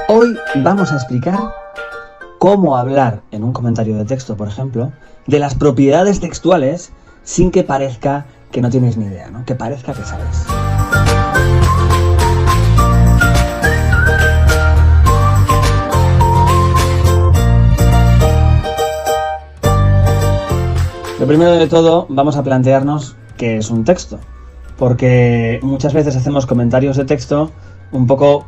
Hoy vamos a explicar cómo hablar en un comentario de texto, por ejemplo, de las propiedades textuales sin que parezca que no tienes ni idea, ¿no? Que parezca que sabes. Lo primero de todo, vamos a plantearnos qué es un texto, porque muchas veces hacemos comentarios de texto un poco,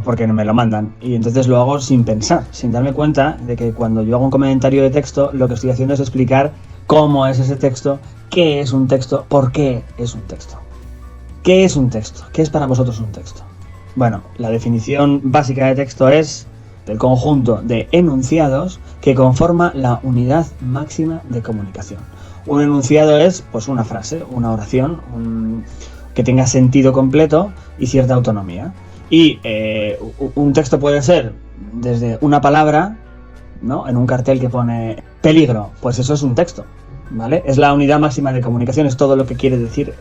porque me lo mandan, y entonces lo hago sin pensar, sin darme cuenta de que cuando yo hago un comentario de texto, lo que estoy haciendo es explicar cómo es ese texto, qué es un texto, por qué es un texto. ¿Qué es un texto? ¿Qué es para vosotros un texto? Bueno, la definición básica de texto es el conjunto de enunciados que conforma la unidad máxima de comunicación. Un enunciado es pues una frase, una oración, que tenga sentido completo y cierta autonomía. Y un texto puede ser desde una palabra, ¿no? En un cartel que pone peligro, pues eso es un texto, ¿vale? Es la unidad máxima de comunicación, es todo lo que quiere decir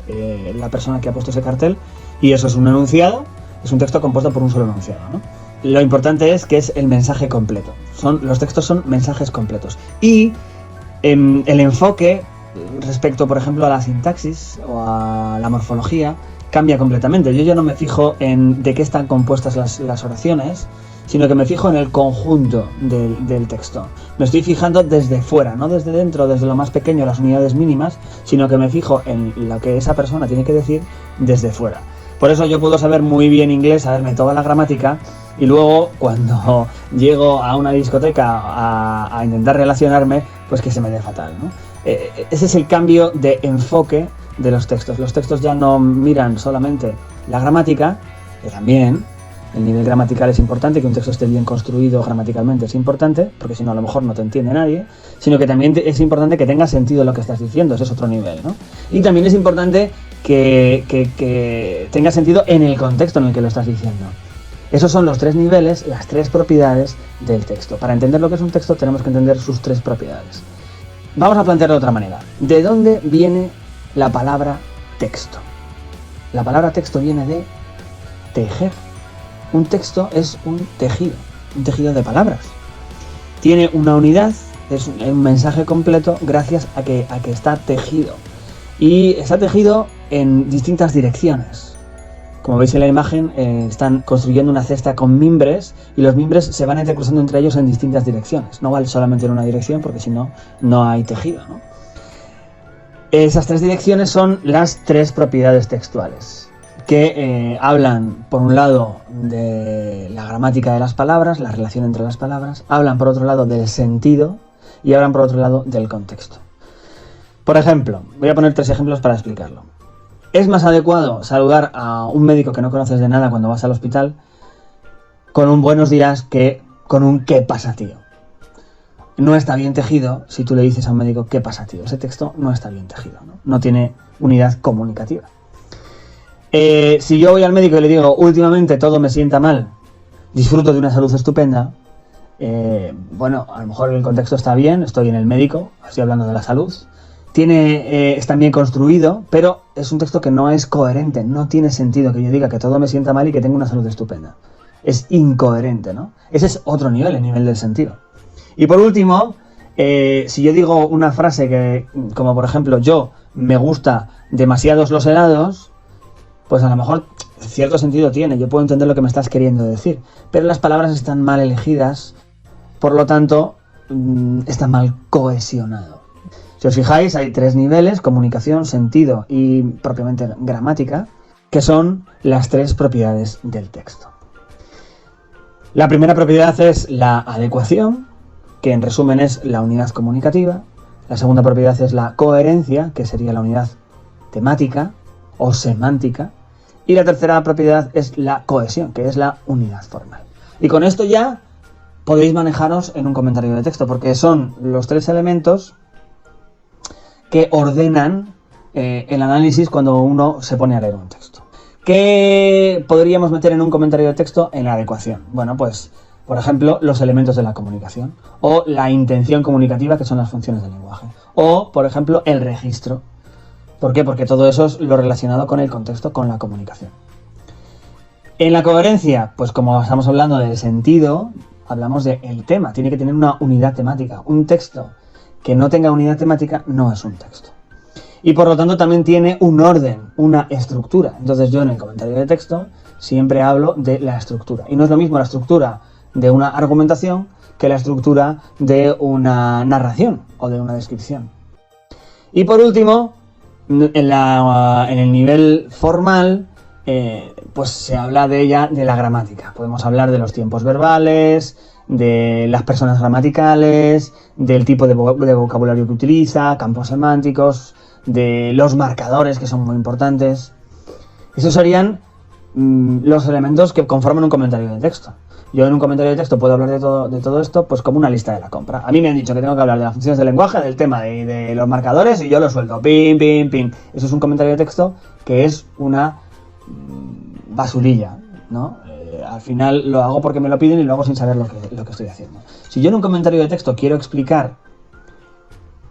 la persona que ha puesto ese cartel, y eso es un enunciado, es un texto compuesto por un solo enunciado, ¿no? Lo importante es que es el mensaje completo. Los textos son mensajes completos. Y el enfoque respecto, por ejemplo, a la sintaxis o a la morfología cambia completamente. Yo ya no me fijo en de qué están compuestas las oraciones, sino que me fijo en el conjunto del texto. Me estoy fijando desde fuera, no desde dentro, desde lo más pequeño, las unidades mínimas, sino que me fijo en lo que esa persona tiene que decir desde fuera. Por eso yo puedo saber muy bien inglés, saberme toda la gramática, y luego cuando llego a una discoteca a intentar relacionarme, pues que se me dé fatal, ¿no? Ese es el cambio de enfoque de los textos. Los textos ya no miran solamente la gramática, que también el nivel gramatical es importante, que un texto esté bien construido gramaticalmente es importante, porque si no a lo mejor no te entiende nadie, sino que también es importante que tenga sentido lo que estás diciendo, ese es otro nivel, ¿no? Y también es importante que tenga sentido en el contexto en el que lo estás diciendo. Esos son los tres niveles, las tres propiedades del texto. Para entender lo que es un texto tenemos que entender sus tres propiedades. Vamos a plantearlo de otra manera. ¿De dónde viene la palabra texto? La palabra texto viene de tejer. Un texto es un tejido de palabras. Tiene una unidad, es un mensaje completo gracias a que está tejido. Y está tejido en distintas direcciones. Como veis en la imagen, están construyendo una cesta con mimbres y los mimbres se van entrecruzando entre ellos en distintas direcciones. No vale solamente en una dirección porque si no, no hay tejido, ¿no? Esas tres direcciones son las tres propiedades textuales que hablan, por un lado, de la gramática de las palabras, la relación entre las palabras, hablan, por otro lado, del sentido y hablan, por otro lado, del contexto. Por ejemplo, voy a poner tres ejemplos para explicarlo. ¿Es más adecuado saludar a un médico que no conoces de nada cuando vas al hospital con un buenos días que con un ¿qué pasa, tío? No está bien tejido si tú le dices a un médico ¿qué pasa, tío? Ese texto no está bien tejido, ¿no? No tiene unidad comunicativa. Si yo voy al médico y le digo últimamente todo me sienta mal, disfruto de una salud estupenda, a lo mejor el contexto está bien, estoy en el médico, estoy hablando de la salud, está bien construido, pero es un texto que no es coherente, no tiene sentido que yo diga que todo me sienta mal y que tengo una salud estupenda. Es incoherente, ¿no? Ese es otro nivel, el nivel del sentido. Y por último, si yo digo una frase como por ejemplo, yo me gusta demasiados los helados, pues a lo mejor cierto sentido tiene, yo puedo entender lo que me estás queriendo decir, pero las palabras están mal elegidas, por lo tanto, está mal cohesionado. Si os fijáis, hay tres niveles, comunicación, sentido y propiamente gramática, que son las tres propiedades del texto. La primera propiedad es la adecuación, que en resumen es la unidad comunicativa. La segunda propiedad es la coherencia, que sería la unidad temática o semántica. Y la tercera propiedad es la cohesión, que es la unidad formal. Y con esto ya podéis manejaros en un comentario de texto, porque son los tres elementos que ordenan el análisis cuando uno se pone a leer un texto. ¿Qué podríamos meter en un comentario de texto? En la adecuación. Bueno, pues, por ejemplo, los elementos de la comunicación, o la intención comunicativa, que son las funciones del lenguaje, o, por ejemplo, el registro. ¿Por qué? Porque todo eso es lo relacionado con el contexto, con la comunicación. En la coherencia, pues como estamos hablando del sentido, hablamos del tema. Tiene que tener una unidad temática. Un texto que no tenga unidad temática no es un texto. Y por lo tanto también tiene un orden, una estructura. Entonces yo en el comentario de texto siempre hablo de la estructura. Y no es lo mismo la estructura de una argumentación que la estructura de una narración o de una descripción. Y por último, en el nivel formal, pues se habla de la gramática. Podemos hablar de los tiempos verbales, de las personas gramaticales, del tipo de vocabulario que utiliza, campos semánticos, de los marcadores, que son muy importantes. Esos serían los elementos que conforman un comentario de texto. Yo en un comentario de texto puedo hablar de todo esto pues como una lista de la compra. A mí me han dicho que tengo que hablar de las funciones del lenguaje, del tema de los marcadores, y yo lo suelto. Pim, pim, pim. Eso es un comentario de texto que es una basurilla, ¿no? Al final lo hago porque me lo piden y lo hago sin saber lo que estoy haciendo. Si yo en un comentario de texto quiero explicar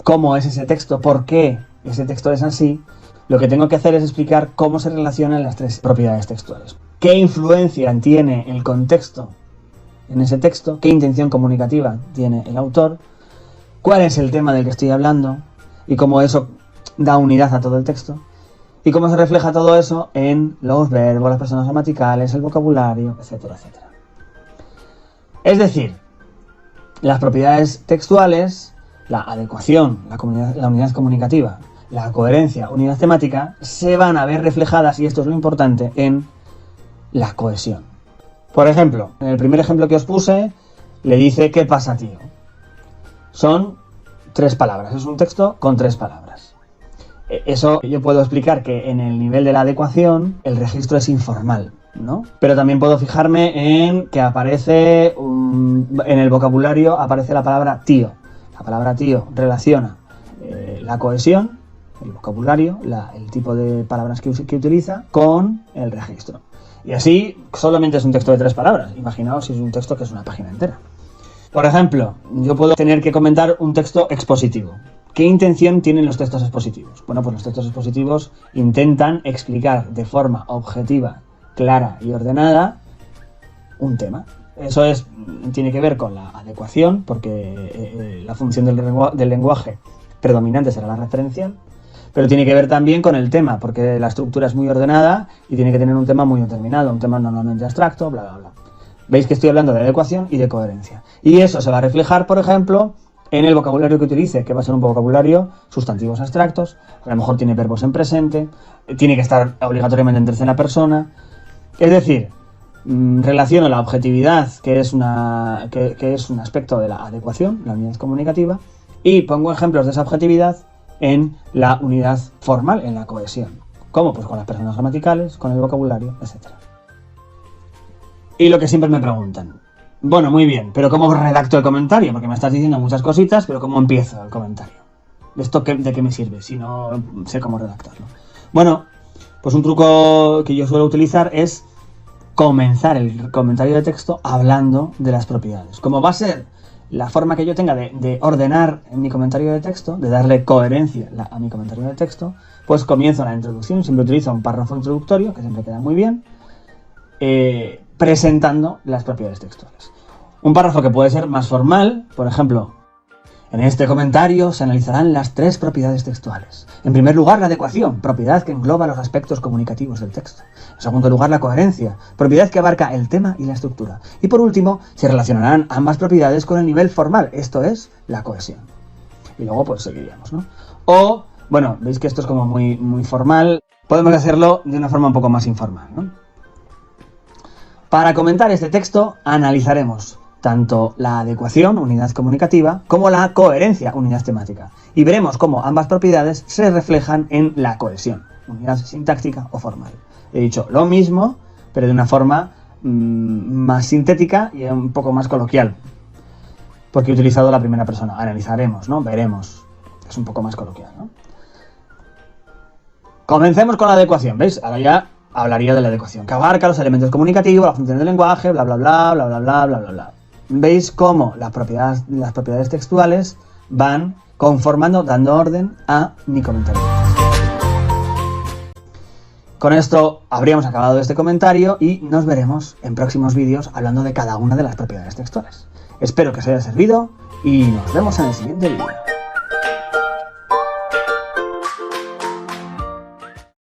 cómo es ese texto, por qué ese texto es así, lo que tengo que hacer es explicar cómo se relacionan las tres propiedades textuales. ¿Qué influencia tiene el contexto en ese texto? ¿Qué intención comunicativa tiene el autor? ¿Cuál es el tema del que estoy hablando? Y cómo eso da unidad a todo el texto. Y cómo se refleja todo eso en los verbos, las personas gramaticales, el vocabulario, etcétera, etcétera. Es decir, las propiedades textuales, la adecuación, la unidad comunicativa, la coherencia, unidad temática, se van a ver reflejadas, y esto es lo importante, en la cohesión. Por ejemplo, en el primer ejemplo que os puse, le dice ¿qué pasa, tío? Son 3 palabras, es un texto con 3 palabras. Eso yo puedo explicar que en el nivel de la adecuación el registro es informal, ¿no? Pero también puedo fijarme en que aparece, en el vocabulario aparece la palabra tío. La palabra tío relaciona la cohesión, el vocabulario, el tipo de palabras que utiliza con el registro. Y así solamente es un texto de 3 palabras. Imaginaos si es un texto que es una página entera. Por ejemplo, yo puedo tener que comentar un texto expositivo. ¿Qué intención tienen los textos expositivos? Bueno, pues los textos expositivos intentan explicar de forma objetiva, clara y ordenada un tema. Eso tiene que ver con la adecuación, porque la función del lenguaje predominante será la referencial, pero tiene que ver también con el tema, porque la estructura es muy ordenada y tiene que tener un tema muy determinado, un tema normalmente abstracto, bla, bla, bla. Veis que estoy hablando de adecuación y de coherencia. Y eso se va a reflejar, por ejemplo, en el vocabulario que utilice, que va a ser un vocabulario sustantivos abstractos, a lo mejor tiene verbos en presente, tiene que estar obligatoriamente en tercera persona. Es decir, relaciono la objetividad, que es un aspecto de la adecuación, la unidad comunicativa, y pongo ejemplos de esa objetividad en la unidad formal, en la cohesión. ¿Cómo? Pues con las personas gramaticales, con el vocabulario, etc. Y lo que siempre me preguntan, bueno, muy bien, pero ¿cómo redacto el comentario? Porque me estás diciendo muchas cositas, pero ¿cómo empiezo el comentario? ¿De qué me sirve si no sé cómo redactarlo? Bueno, pues un truco que yo suelo utilizar es comenzar el comentario de texto hablando de las propiedades. Como va a ser la forma que yo tenga de ordenar en mi comentario de texto, de darle coherencia a mi comentario de texto, pues comienzo la introducción. Siempre utilizo un párrafo introductorio, que siempre queda muy bien, presentando las propiedades textuales. Un párrafo que puede ser más formal, por ejemplo, en este comentario se analizarán las 3 propiedades textuales. En primer lugar, la adecuación, propiedad que engloba los aspectos comunicativos del texto. En segundo lugar, la coherencia, propiedad que abarca el tema y la estructura. Y por último, se relacionarán ambas propiedades con el nivel formal, esto es, la cohesión. Y luego pues seguiríamos, ¿no? O, bueno, veis que esto es como muy, muy formal, podemos hacerlo de una forma un poco más informal, ¿no? Para comentar este texto analizaremos tanto la adecuación, unidad comunicativa, como la coherencia, unidad temática. Y veremos cómo ambas propiedades se reflejan en la cohesión, unidad sintáctica o formal. He dicho lo mismo, pero de una forma más sintética y un poco más coloquial. Porque he utilizado la primera persona. Analizaremos, ¿no? Veremos. Es un poco más coloquial, ¿no? Comencemos con la adecuación, ¿veis? Ahora ya hablaría de la adecuación, que abarca los elementos comunicativos, la función del lenguaje, bla, bla, bla, bla, bla, bla, bla, bla, bla. Veis cómo las propiedades textuales van conformando, dando orden a mi comentario. Con esto habríamos acabado este comentario y nos veremos en próximos vídeos hablando de cada una de las propiedades textuales. Espero que os haya servido y nos vemos en el siguiente vídeo.